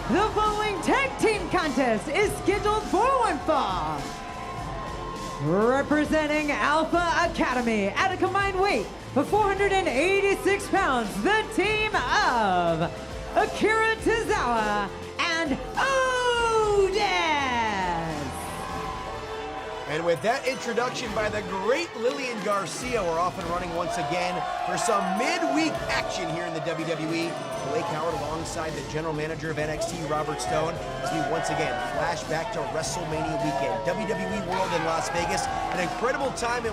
The following tag team contest is scheduled for one fall. Representing Alpha Academy at a combined weight of 486 pounds, the team of Akira Tozawa and Otis. And with that introduction by the great Lillian Garcia, we're off and running once again for some midweek action here in the WWE. Blake Howard alongside the general manager of NXT, Robert Stone, as we once again flash back to WrestleMania weekend. WWE World in Las Vegas, an incredible time it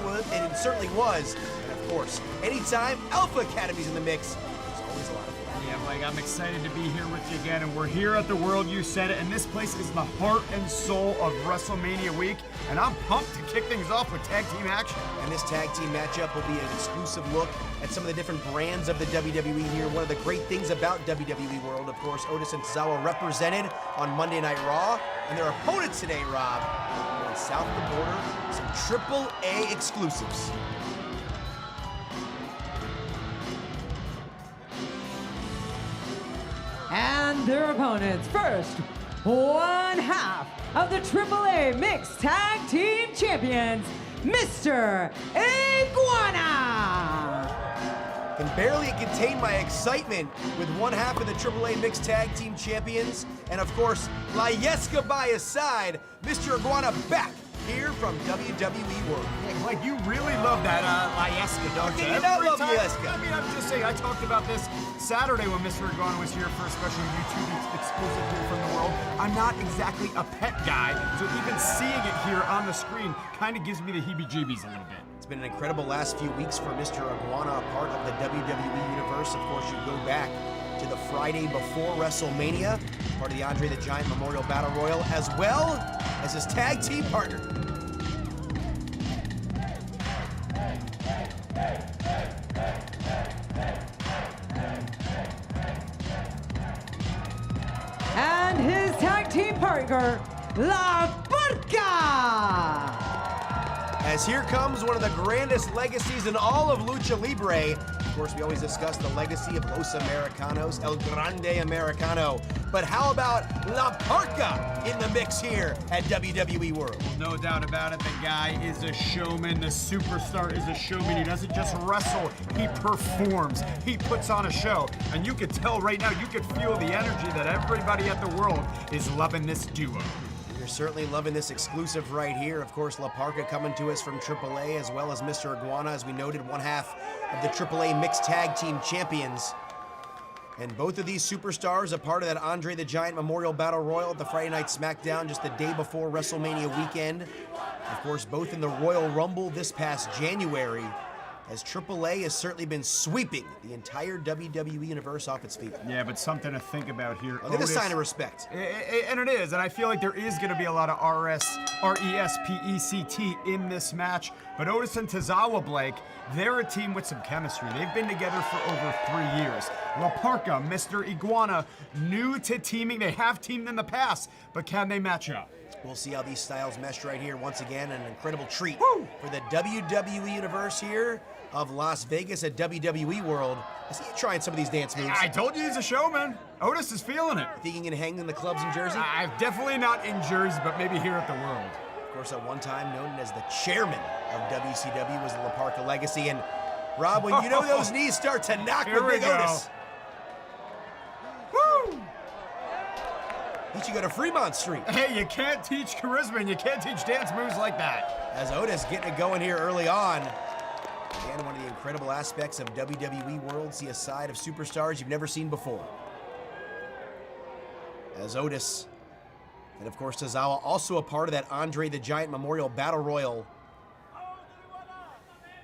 certainly was. And of course, anytime Alpha Academy's in the mix, it's always a lot of fun. Yeah, Mike, I'm excited to be here with you again, and we're here at the World, you said it, and this place is the heart and soul of WrestleMania week, and I'm pumped to kick things off with tag team action. And this tag team matchup will be an exclusive look at some of the different brands of the WWE here. One of the great things about WWE World, of course, Otis and Tozawa represented on Monday Night Raw, and their opponents today, Rob, going south of the border, some AAA exclusives. And their opponents. First, one half of the AAA Mixed Tag Team Champions, Mr. Iguana. Can barely contain my excitement with one half of the AAA Mixed Tag Team Champions, and of course, La Yesca by his side, Mr. Iguana back here from WWE World. Hey, Mike, you really love that La Yesca, don't you? I do love Every time- Yesca. I mean, I'm just saying, I talked about this Saturday when Mr. Iguana was here for a special YouTube exclusive here from the World. I'm not exactly a pet guy, so even seeing it here on the screen kind of gives me the heebie-jeebies a little bit. It's been an incredible last few weeks for Mr. Iguana, a part of the WWE Universe. Of course, you go back to the Friday before WrestleMania, part of the Andre the Giant Memorial Battle Royal, as well as his tag team partner. And his tag team partner, La Porca. As here comes one of the grandest legacies in all of Lucha Libre. Of course, we always discuss the legacy of Los Americanos, El Grande Americano. But how about La Parca in the mix here at WWE World? No doubt about it, the guy is a showman, the superstar is a showman. He doesn't just wrestle, he performs, he puts on a show. And you could tell right now, you could feel the energy that everybody at the World is loving this duo. You're certainly loving this exclusive right here. Of course, La Parca coming to us from AAA, as well as Mr. Iguana, as we noted, one half of the AAA Mixed Tag Team Champions. And both of these superstars, a part of that Andre the Giant Memorial Battle Royal at the Friday Night SmackDown just the day before WrestleMania weekend. Of course, both in the Royal Rumble this past January, as AAA has certainly been sweeping the entire WWE Universe off its feet. Yeah, but something to think about here. I think a Otis- sign of respect. And it is, and I feel like there is going to be a lot of R-E-S-P-E-C-T in this match. But Otis and Tozawa, Blake, they're a team with some chemistry. They've been together for over 3 years. La Parca, Mr. Iguana, new to teaming. They have teamed in the past, but can they match up? We'll see how these styles mesh right here. Once again, an incredible treat for the WWE Universe here of Las Vegas at WWE World. I see you trying some of these dance moves. I told you he's a showman. Otis is feeling it. Think you can hang in the clubs in Jersey? I'm definitely not in Jersey, but maybe here at the World. Of course, at one time known as the chairman of WCW was the La Parca legacy. And Rob, when you know those knees start to knock Here with we Big go. Otis, Woo! you should go to Fremont Street. Hey, you can't teach charisma and you can't teach dance moves like that. As Otis getting it going here early on. Again, one of the incredible aspects of WWE World, see a side of superstars you've never seen before. As Otis, and of course Tozawa, also a part of that Andre the Giant Memorial Battle Royal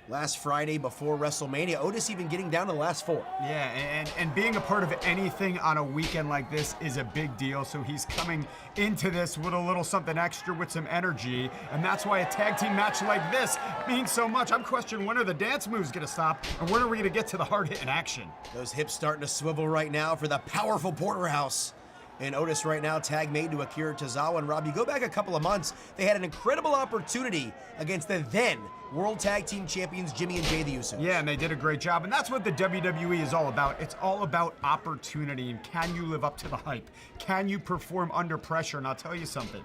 last Friday before WrestleMania. Otis even getting down to the last four. Yeah, and being a part of anything on a weekend like this is a big deal, so he's coming into this with a little something extra, with some energy, and that's why a tag team match like this means so much. I'm questioning, when are the dance moves gonna stop, and when are we gonna get to the hard-hitting action? Those hips starting to swivel right now for the powerful Porterhouse. and Otis right now, tag made to Akira Tozawa. And Rob, you go back a couple of months, they had an incredible opportunity against the then World Tag Team Champions Jimmy and Jay the Usos. Yeah, and they did a great job, and that's what the WWE is all about. It's all about opportunity, and can you live up to the hype? Can you perform under pressure? And I'll tell you something.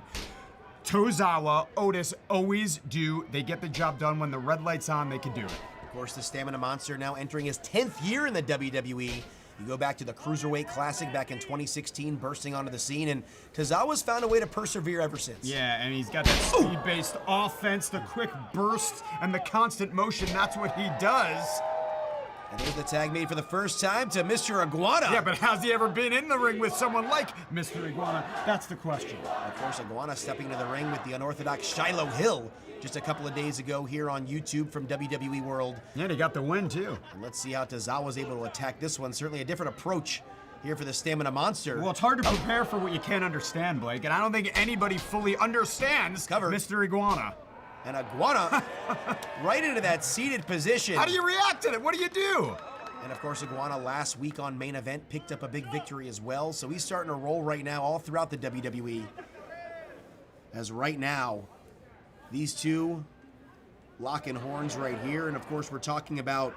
Tozawa, Otis always do. They get the job done. When the red light's on, they can do it. Of course, the Stamina Monster now entering his 10th year in the WWE. You go back to the Cruiserweight Classic back in 2016, bursting onto the scene, and Tozawa's found a way to persevere ever since. Yeah, and he's got that speed-based offense, the quick bursts, and the constant motion. That's what he does. And there's the tag made for the first time to Mr. Iguana. Yeah, but has he ever been in the ring with someone like Mr. Iguana? That's the question. Of course, Iguana stepping into the ring with the unorthodox Shiloh Hill just a couple of days ago here on YouTube from WWE World. Yeah, and he got the win, too. And let's see how Tozawa was able to attack this one. Certainly a different approach here for the Stamina Monster. Well, it's hard to prepare for what you can't understand, Blake, and I don't think anybody fully understands Mr. Iguana. And Iguana right into that seated position. How do you react to it? What do you do? And of course, Iguana last week on Main Event picked up a big victory as well. So he's starting to roll right now all throughout the WWE. As right now, these two locking horns right here. And of course, we're talking about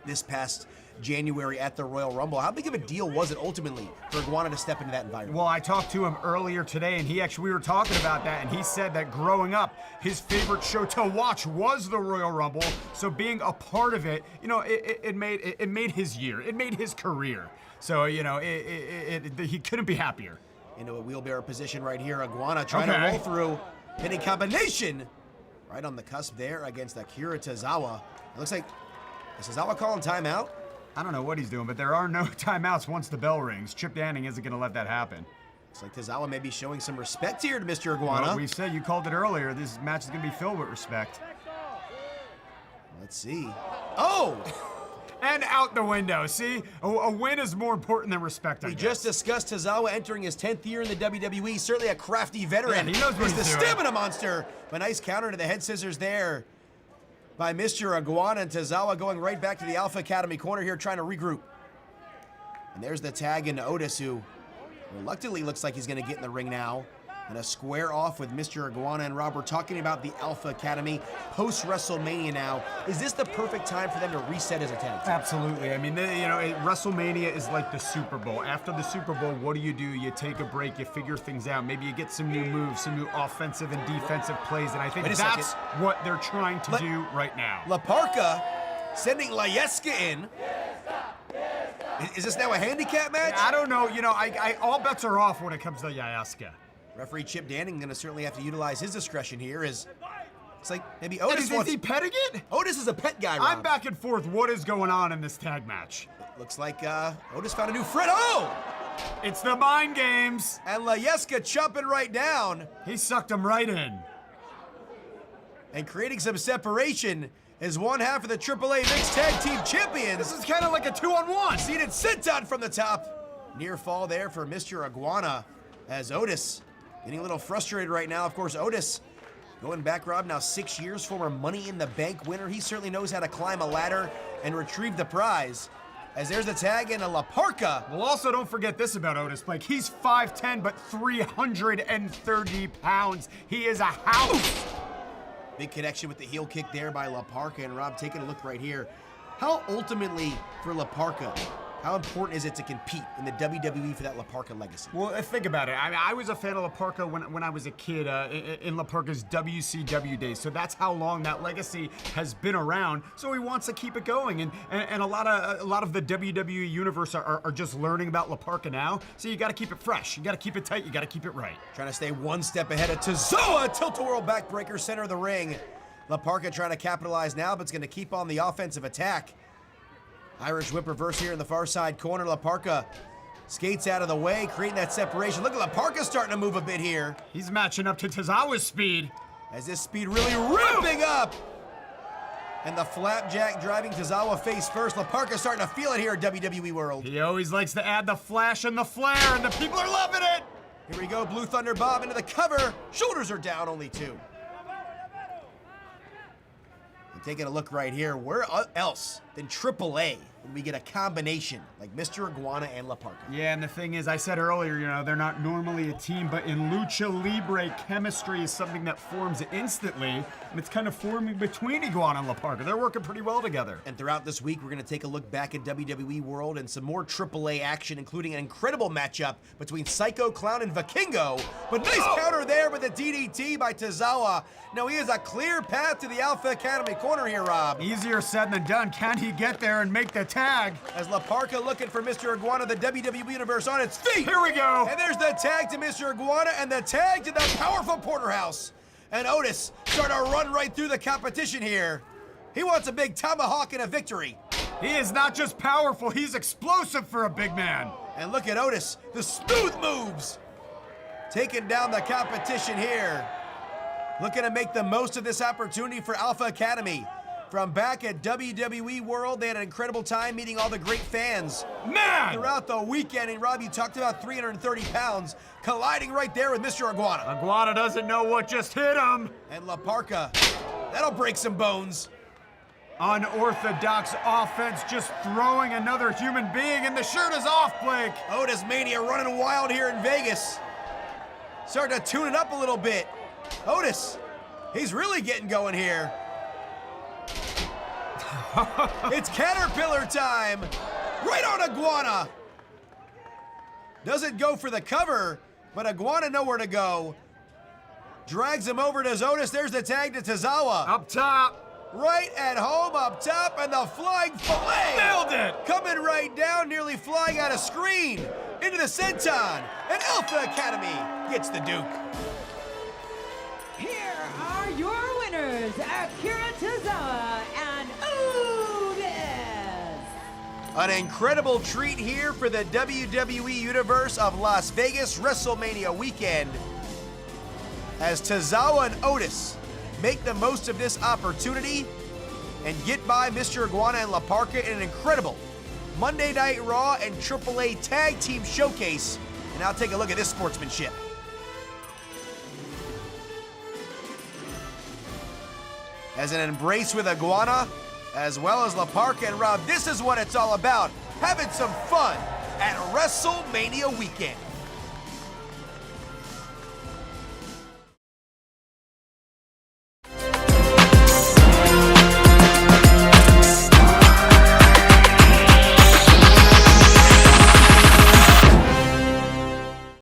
this past January at the Royal Rumble. How big of a deal was it ultimately for Iguana to step into that environment? Well, I talked to him earlier today, and we were talking about that, and he said that growing up, his favorite show to watch was the Royal Rumble. So being a part of it, you know, it made his year. It made his career. So, you know, he couldn't be happier. Into a wheelbarrow position right here. Iguana trying to roll through. Hitting combination right on the cusp there against Akira Tozawa. It looks like, is Tozawa calling timeout? I don't know what he's doing, but there are no timeouts once the bell rings. Chip Danning isn't going to let that happen. Looks like Tozawa may be showing some respect here to Mr. Iguana. Well, we said, you called it earlier, this match is going to be filled with respect. Let's see. Oh! And out the window. See? A win is more important than respect, I guess. We just discussed Tozawa entering his 10th year in the WWE. Certainly a crafty veteran. Yeah, he knows what he's the doing. Stamina Monster. A nice counter to the head scissors there by Mr. Iguana, and Tozawa going right back to the Alpha Academy corner here, trying to regroup. And there's the tag into Otis, who reluctantly looks like he's going to get in the ring now. And a square off with Mr. Iguana and Rob. We're talking about the Alpha Academy post-WrestleMania now. Is this the perfect time for them to reset as a tag team? Absolutely. I mean, you know, WrestleMania is like the Super Bowl. After the Super Bowl, what do? You take a break, you figure things out. Maybe you get some new moves, some new offensive and defensive plays, and I think that's what they're trying to do right now. La Parka sending Layeska in. Is this now a handicap match? I don't know. You know, all bets are off when it comes to Layeska. Referee Chip Danning going to certainly have to utilize his discretion here. It's like maybe Otis Is he petting it? Otis is a pet guy, Rob. I'm back and forth. What is going on in this tag match? Looks like Otis found a new friend. Oh! It's the mind games. And Layeska chopping right down. He sucked him right in. And creating some separation as one half of the AAA Mixed Tag Team Champions. This is kind of like a 2-on-1. Seated senton from the top. Near fall there for Mr. Iguana as Otis getting a little frustrated right now. Of course, Otis going back, Rob, now 6 years, former Money in the Bank winner. He certainly knows how to climb a ladder and retrieve the prize. As there's the tag in a La Parka. Well, also don't forget this about Otis, Blake. He's 5'10", but 330 pounds. He is a house. Big connection with the heel kick there by La Parka. And Rob, taking a look right here. How ultimately for La Parka, how important is it to compete in the WWE for that La Parka legacy? Well, think about it. I mean, I was a fan of La Parka when I was a kid in La Parka's WCW days. So that's how long that legacy has been around. So he wants to keep it going. And a lot of the WWE universe are just learning about La Parka now. So you got to keep it fresh. You got to keep it tight. You got to keep it right. Trying to stay one step ahead of Tozawa. Tilt-a-whirl backbreaker, center of the ring. La Parka trying to capitalize now, but it's going to keep on the offensive attack. Irish whip reverse here in the far side corner. La Parka skates out of the way, creating that separation. Look at La Parka starting to move a bit here. He's matching up to Tozawa's speed. As this speed really ripping up. And the flapjack driving Tozawa face first. La Parka starting to feel it here at WWE World. He always likes to add the flash and the flare, and the people are loving it. Here we go, Blue Thunder Bob into the cover. Shoulders are down, only 2. And taking a look right here, where else than AAA when we get a combination like Mr. Iguana and La Parka. Yeah, and the thing is, I said earlier, they're not normally a team, but in Lucha Libre, chemistry is something that forms instantly, and it's kind of forming between Iguana and La Parka. They're working pretty well together. And throughout this week, we're going to take a look back at WWE World and some more AAA action, including an incredible matchup between Psycho Clown and Vikingo. But nice counter there with a DDT by Tozawa. Now he has a clear path to the Alpha Academy corner here, Rob. Easier said than done. Can he get there and make the tag? As La Parka looking for Mr. Iguana, the WWE Universe on its feet. Here we go. And there's the tag to Mr. Iguana and the tag to the powerful Porterhouse. And Otis starting to run right through the competition here. He wants a big tomahawk and a victory. He is not just powerful, he's explosive for a big man. And look at Otis, the smooth moves. Taking down the competition here. Looking to make the most of this opportunity for Alpha Academy. From back at WWE World, they had an incredible time meeting all the great fans. Man! Throughout the weekend, and Rob, you talked about 330 pounds, colliding right there with Mr. Iguana. Iguana doesn't know what just hit him. And La Parka, that'll break some bones. Unorthodox offense, just throwing another human being, and the shirt is off, Blake. Otis Mania running wild here in Vegas. Starting to tune it up a little bit. Otis, he's really getting going here. It's Caterpillar time. Right on Iguana. Doesn't go for the cover, but Iguana nowhere to go. Drags him over to Otis. There's the tag to Tozawa. Up top. Right at home up top, and the flying fillet. Nailed it. Coming right down, nearly flying out of screen. Into the senton. And Alpha Academy gets the Duke. Here are your winners, Akira Tozawa and Otis. An incredible treat here for the WWE Universe of Las Vegas WrestleMania weekend. As Tozawa and Otis make the most of this opportunity and get by Mr. Iguana and La Parka in an incredible Monday Night Raw and AAA Tag Team Showcase. And now take a look at this sportsmanship. As an embrace with Iguana, as well as La Parka and Rob, this is what it's all about. Having some fun at WrestleMania weekend.